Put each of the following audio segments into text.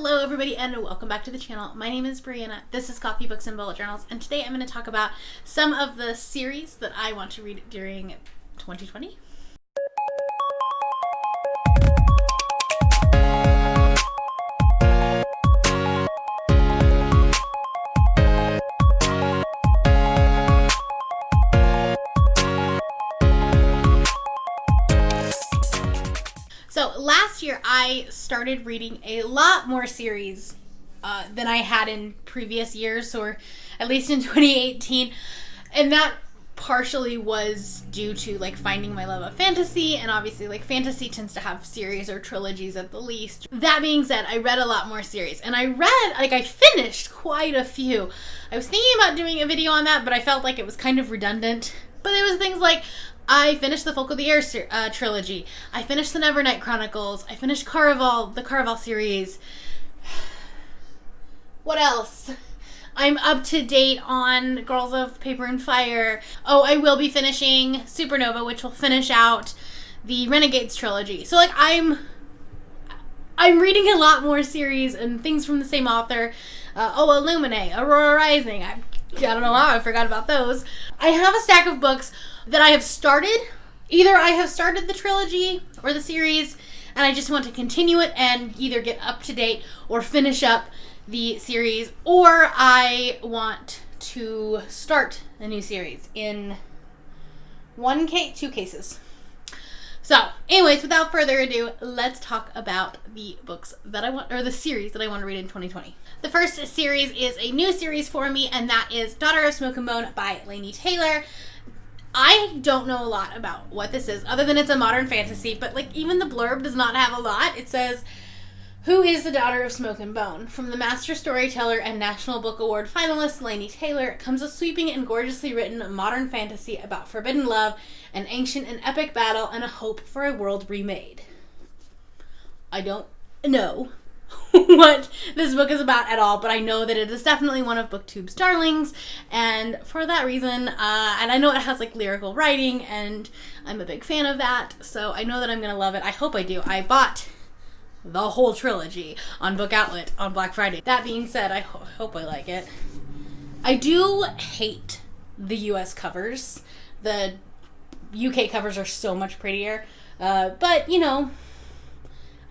Hello everybody and welcome back to the channel. My name is Brianna, this is Coffee, Books, and Bullet Journals, and today I'm going to talk about some of the series that I want to read during 2020. So last year I started reading a lot more series than I had in previous years, or at least in 2018, and that partially was due to like finding my love of fantasy, and obviously like fantasy tends to have series or trilogies at the least. That being said, I read a lot more series, and I finished quite a few. I was thinking about doing a video on that, but I felt like it was kind of redundant. But there was things like I finished the Folk of the Air trilogy. I finished the Lunar Chronicles. I finished the Caraval series. What else? I'm up to date on Girls of Paper and Fire. Oh, I will be finishing Supernova, which will finish out the Renegades trilogy. So like I'm reading a lot more series and things from the same author. Illuminae, Aurora Rising. I don't know how I forgot about those. I have a stack of books that I have started. Either I have started the trilogy or the series and I just want to continue it and either get up to date or finish up the series, or I want to start a new series in two cases. So anyways, without further ado, let's talk about the books that I want, or the series that I want to read in 2020. The first series is a new series for me, and that is Daughter of Smoke and Bone by Laini Taylor. I don't know a lot about what this is, other than it's a modern fantasy, but like even the blurb does not have a lot. It says, "Who is the Daughter of Smoke and Bone?" From the master storyteller and National Book Award finalist Laini Taylor comes a sweeping and gorgeously written modern fantasy about forbidden love, an ancient and epic battle, and a hope for a world remade. I don't know what this book is about at all, but I know that it is definitely one of BookTube's darlings, and for that reason, and I know it has like lyrical writing, and I'm a big fan of that, so I know that I'm gonna love it. I hope I do. I bought the whole trilogy on Book Outlet on Black Friday. That being said, I hope I like it. I do hate the US covers. The UK covers are so much prettier, but you know,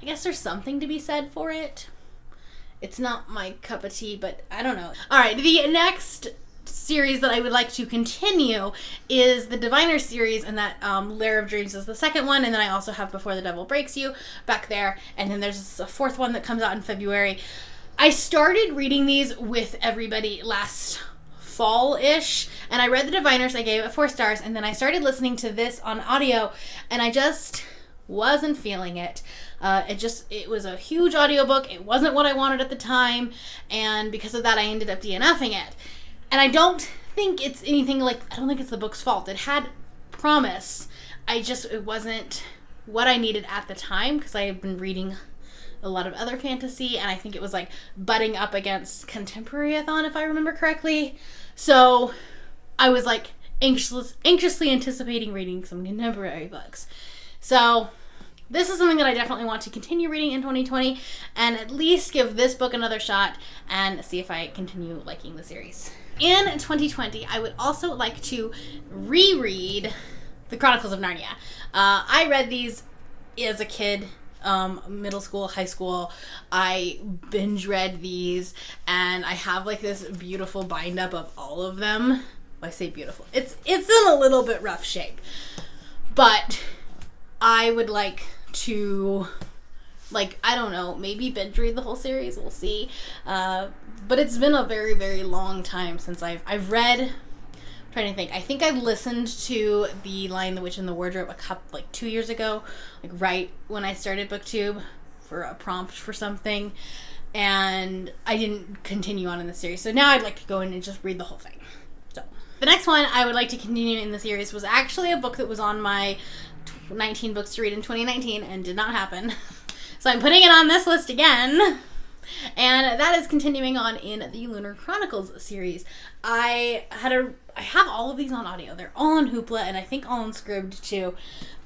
I guess there's something to be said for it. It's not my cup of tea, but I don't know. Alright, the next series that I would like to continue is the Diviner series, and that Lair of Dreams is the second one, and then I also have Before the Devil Breaks You back there, and then there's a fourth one that comes out in February. I started reading these with everybody last fall-ish, and I read the Diviners, I gave it 4 stars, and then I started listening to this on audio, and I just wasn't feeling it. It was a huge audiobook. It wasn't what I wanted at the time, and because of that I ended up DNFing it. And I don't think it's anything like, I don't think it's the book's fault. It had promise. It wasn't what I needed at the time, because I had been reading a lot of other fantasy, and I think it was like butting up against Contemporary-a-thon, if I remember correctly. So I was like anxiously anticipating reading some contemporary books. So this is something that I definitely want to continue reading in 2020, and at least give this book another shot and see if I continue liking the series. In 2020, I would also like to reread the Chronicles of Narnia. I read these as a kid, middle school, high school. I binge read these, and I have like this beautiful bind up of all of them. Well, I say beautiful. It's in a little bit rough shape, but I would like to, like, I don't know, maybe binge read the whole series. We'll see. But it's been a very, very long time since I've read. I'm trying to think. I think I listened to The Lion, the Witch, and the Wardrobe like 2 years ago, like right when I started BookTube for a prompt for something, and I didn't continue on in the series. So now I'd like to go in and just read the whole thing. So the next one I would like to continue in the series was actually a book that was on my 19 books to read in 2019 and did not happen. So I'm putting it on this list again. And that is continuing on in the Lunar Chronicles series. I have all of these on audio. They're all on Hoopla, and I think all on Scribd too.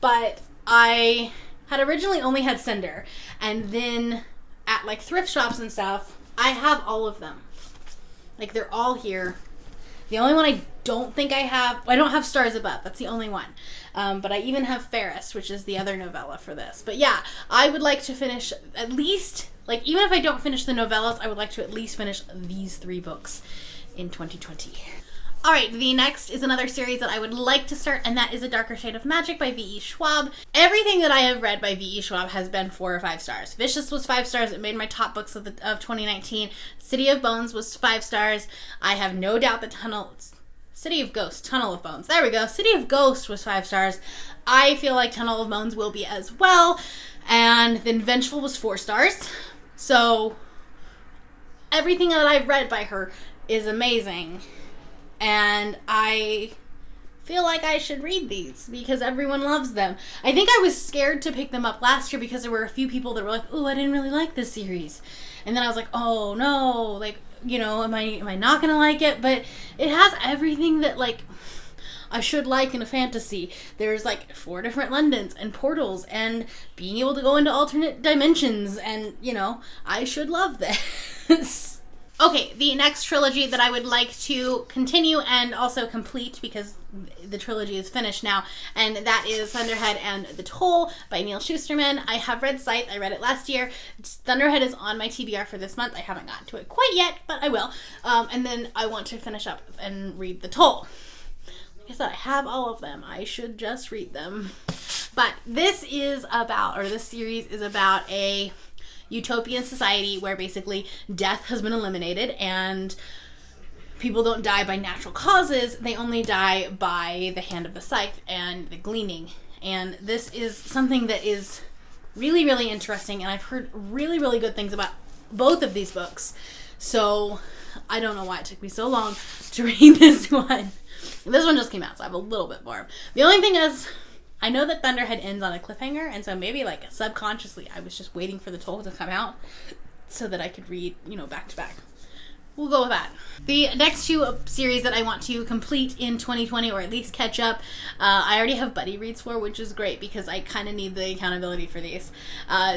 But I had originally only had Cinder, and then at like thrift shops and stuff, I have all of them. Like, they're all here. The only one I don't think I don't have Stars Above. That's the only one. But I even have Ferris, which is the other novella for this. But yeah, I would like to finish at least, like, even if I don't finish the novellas, I would like to at least finish these 3 books in 2020. All right, the next is another series that I would like to start, and that is A Darker Shade of Magic by V.E. Schwab. Everything that I have read by V.E. Schwab has been 4 or 5 stars. Vicious was 5 stars. It made my top books of 2019. City of Bones was 5 stars. I have no doubt that Tunnel of Bones. There we go. City of Ghosts was 5 stars. I feel like Tunnel of Bones will be as well. And then Vengeful was 4 stars. So everything that I've read by her is amazing. And I feel like I should read these because everyone loves them. I think I was scared to pick them up last year because there were a few people that were like, "Oh, I didn't really like this series." And then I was like, "Oh no, like, you know, am I not going to like it?" But it has everything that, like, I should like in a fantasy. There's like 4 different Londons and portals and being able to go into alternate dimensions, and, you know, I should love this. Okay, the next trilogy that I would like to continue and also complete, because the trilogy is finished now, and that is Thunderhead and The Toll by Neil Shusterman. I have read Scythe. I read it last year. Thunderhead is on my TBR for this month. I haven't gotten to it quite yet, but I will. And then I want to finish up and read The Toll. Like I said, I have all of them. I should just read them. But this series is about a utopian society where basically death has been eliminated and people don't die by natural causes. They only die by the hand of the scythe and the gleaning. And this is something that is really, really interesting, and I've heard really, really good things about both of these books. So I don't know why it took me so long to read this one. This one just came out, so I have a little bit more. The only thing is, I know that Thunderhead ends on a cliffhanger, and so maybe, like, subconsciously I was just waiting for The Toll to come out so that I could read, you know, back to back. We'll go with that. The next 2 series that I want to complete in 2020, or at least catch up, I already have buddy reads for, which is great because I kind of need the accountability for these.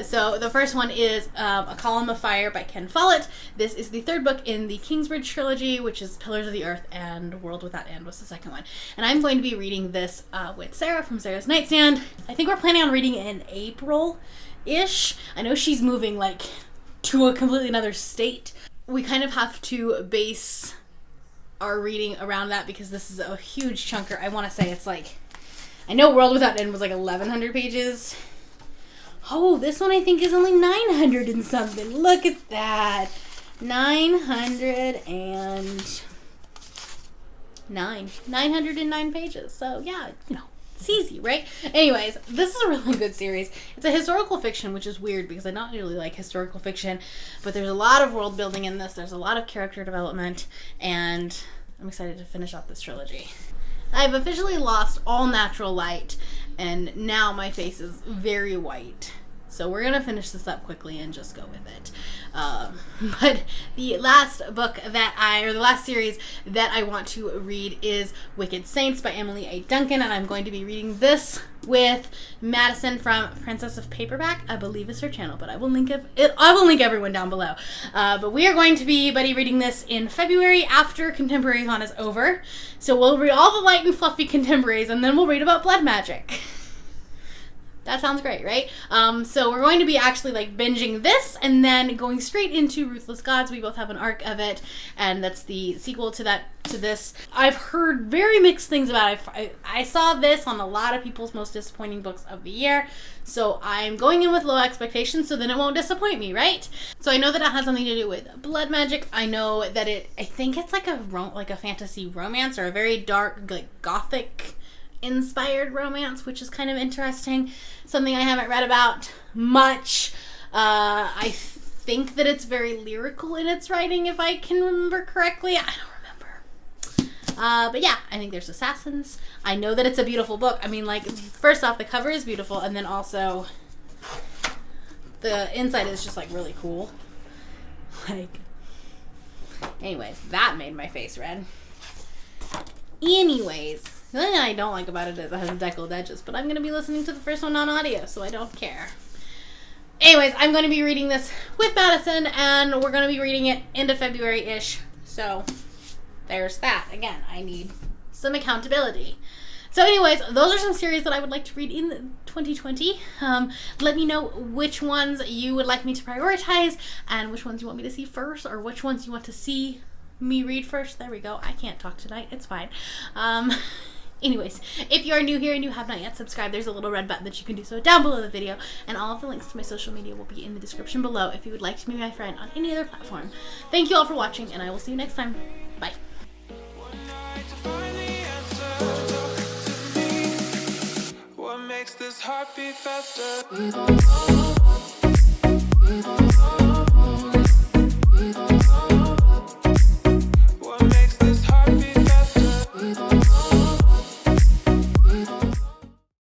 So the first one is A Column of Fire by Ken Follett. This is the 3rd book in the Kingsbridge trilogy, which is Pillars of the Earth, and World Without End was the 2nd one. And I'm going to be reading this with Sarah from Sarah's Nightstand. I think we're planning on reading it in April-ish. I know she's moving, like, to a completely another state. We kind of have to base our reading around that because this is a huge chunker. I want to say it's like, I know World Without End was like 1,100 pages. Oh, this one I think is only 900 and something. Look at that. 909 pages. So yeah, you know, it's easy, right? Anyways, this is a really good series. It's a historical fiction, which is weird because I don't really like historical fiction, but there's a lot of world building in this. There's a lot of character development, and I'm excited to finish up this trilogy. I've officially lost all natural light, and now my face is very white. So we're going to finish this up quickly and just go with it. But the last the last series that I want to read is Wicked Saints by Emily A. Duncan, and I'm going to be reading this with Madison from Princess of Paperback, I believe is her channel, but I will link everyone down below. But we are going to be buddy reading this in February after Contemporary Con is over. So we'll read all the light and fluffy contemporaries, and then we'll read about blood magic. That sounds great, right? So we're going to be actually like binging this and then going straight into Ruthless Gods. We both have an arc of it, and that's the sequel to this. I've heard very mixed things about it. I saw this on a lot of people's most disappointing books of the year, so I'm going in with low expectations so then it won't disappoint me, right? So I know that it has something to do with blood magic. I know that I think it's like a fantasy romance, or a very dark, like gothic inspired romance, which is kind of interesting. Something I haven't read about much. I think that it's very lyrical in its writing, if I can remember correctly. I don't remember. But yeah, I think there's assassins. I know that it's a beautiful book. I mean, like, first off, the cover is beautiful, and then also the inside is just like really cool. Like, anyways, that made my face red. Anyways, the thing I don't like about it is it has deckled edges, but I'm going to be listening to the first one on audio, so I don't care. Anyways, I'm going to be reading this with Madison, and we're going to be reading it into February-ish. So, there's that. Again, I need some accountability. So anyways, those are some series that I would like to read in 2020. Let me know which ones you would like me to prioritize, and which ones you want me to see first, or which ones you want to see me read first. There we go. I can't talk tonight. It's fine. Anyways, if you are new here and you have not yet subscribed, there's a little red button that you can do so down below the video, and all of the links to my social media will be in the description below if you would like to be my friend on any other platform. Thank you all for watching, and I will see you next time. Bye. What makes this heart beat faster?